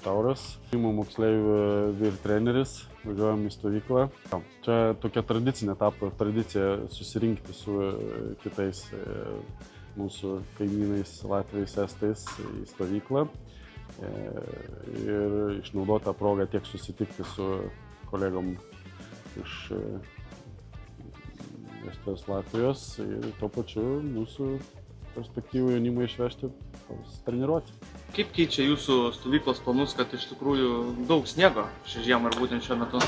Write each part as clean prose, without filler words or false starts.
Liutauras. Moksleivių vyr treneris, važiuojam į stovyklą. Čia tokia tradicinė tapo tradicija susirinkti su kitais mūsų kaimynais Latviais, Estais į stovyklą ir išnaudoti tą progą tiek susitikti su kolegom iš Estijos, Latvijos ir tuo pačiu mūsų perspektyvų jaunimą išvežti, treniruoti. Kaip keičia jūsų stovyklos planus, kad iš tikrųjų daug sniego šią žiemą ir būtent šiuo metu?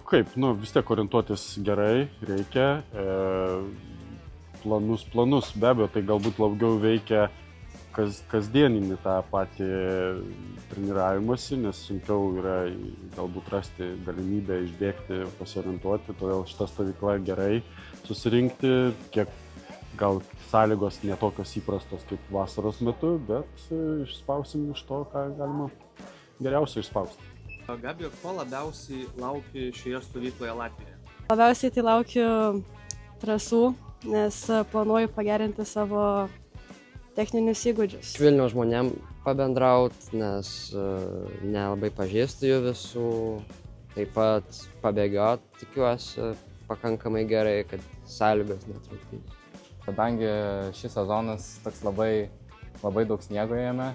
Kaip, vis tiek orientuotis gerai reikia. Planus, be abejo, tai galbūt labiau veikia kasdieninį tą patį treniravimąsi, nes sunkiau yra galbūt rasti galimybę išbėgti, pasiorientuoti, todėl šita stovykla gerai susirinkti, kiek gal sąlygos ne tokios įprastos kaip vasaros metu, bet išspausim iš to, ką galima geriausiai išspausti. Gabija, ko labiausiai lauki šioje stovykloje Latvijoje? Labiausiai tai laukiu trasų, nes planuoju pagerinti savo techninius įgūdžius. Vilniaus žmonėm pabendraut, nes nelabai pažįstu jų visų. Taip pat pabėgiot, tikiuosi, pakankamai gerai, kad sąlygos netrukdys. Kadangi šis sezonas toks labai daug sniego jame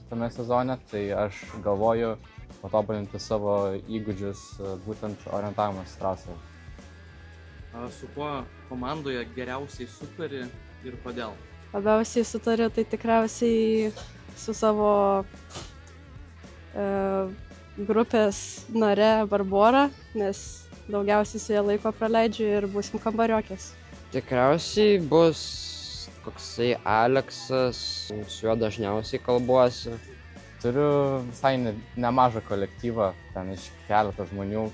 šitame sezone, tai aš galvoju patobulinti savo įgūdžius būtent orientavimas trasoje. Su kuo komandoje geriausiai sutari ir kodėl? Labiausiai sutariu tai tikriausiai su savo grupės nare Barbora, nes daugiausiai su ja laiko praleidžiu ir būsim kambariokės. Tikriausiai bus koksai Aleksas, su juo dažniausiai kalbuosi. Turiu visai nemažą kolektyvą, ten iš keletą žmonių.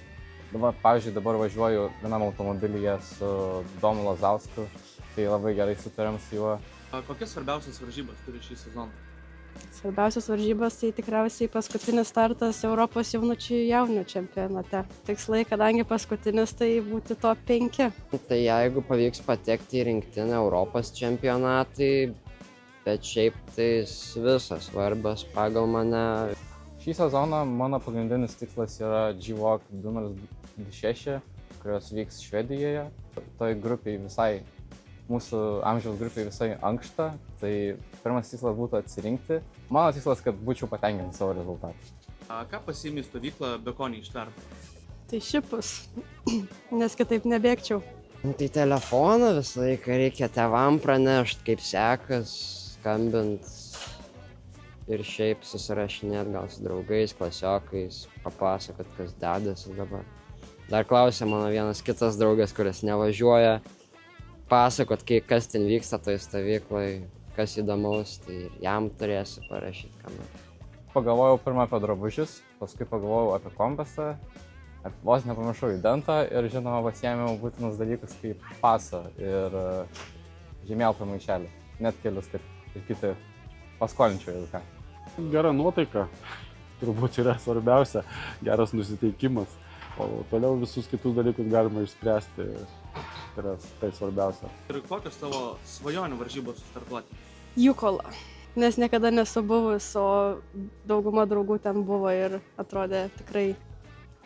Dabar važiuoju vienam automobilyje su Domu Lazausku, tai labai gerai sutarėm su juo. Kokias svarbiausias varžybas turi šį sezoną? Svarbiausias varžybas tai tikriausiai paskutinis startas Europos jaunių čempionate. Tikslai, kadangi paskutinis, tai būti top 5. Tai jeigu pavyks patekti į rinktinę Europos čempionatai, bet šiaip tai visas svarbios pagal mane. Šį sezoną mano pagrindinis tikslas yra G-Walk 2026, kurios vyks Švedijoje. Toj grupiai mūsų amžiaus grupiai visai ankšta, tai pirmas tikslas būtų atsirinkti. Mano tikslas, kad būčiau patenkinti savo rezultatą. Ką pasiimi į stovyklą be ko neištverti? Tai šipus, nes kitaip nebėgčiau. Tai telefoną visą laiką reikia tėvam pranešti, kaip sekas, skambint ir šiaip susirašinėti gal su draugais, klasiokais, papasakot, kas dedasi dabar. Dar klausė mano vienas kitas draugas, kuris nevažiuoja, pasakot, kas ten vyksta toj stovykloj, kas įdomaus, tai jam turėsiu parašyti ką nors. Pagalvojau pirmą apie drabužius, paskui pagalvojau apie kompasą, vos nepamiršau identą ir žinoma pasiėmiau būtinus dalykus kaip pasą ir žemėlapio maišelį, net kelius, kad ir kiti paskolinčiau jau ką. Gera nuotaika turbūt yra svarbiausia, geras nusiteikimas, o toliau visus kitus dalykus galima išspręsti. Tai svarbiausia. Ir kokios tavo svajonių varžybos sustartuoti? Jukola, nes niekada nesu buvus, o dauguma draugų ten buvo ir atrodė tikrai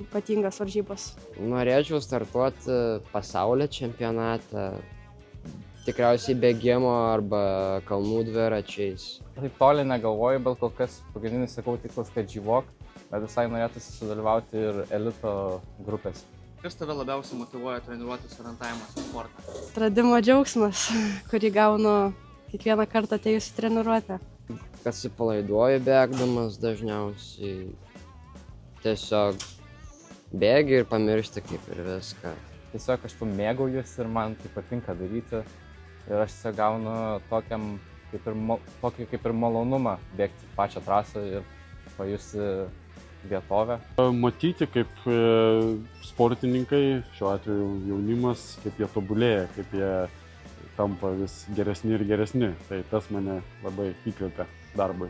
ypatingas varžybos. Norėčiau startuoti pasaulio čempionate, tikriausiai bėgimo arba kalnų dviračiais. Taip toli negalvoju, bet kol kas pagrindinis tikslas, kad G-Walk, bet visai norėtųsi sudalyvauti ir elito grupės. Kas tave labiausiai motyvuoja treniruotis orientavimas į sportą? Atradimo džiaugsmas, kurį gaunu kiekvieną kartą atėjus į treniruotę. Atsipalaiduoju bėgdamas dažniausiai. Tiesiog bėgi ir pamiršti kaip ir viską. Tiesiog aš mėgaujuosi ir man tai patinka daryti. Ir aš tiesiog gaunu tokį kaip ir malonumą bėgti pačią trasą ir pajusti vietovę. Matyti, kaip sportininkai, šiuo atveju jaunimas, kaip jie tobulėja, kaip jie tampa vis geresni ir geresni. Tai tas mane labai įkvepia darbui.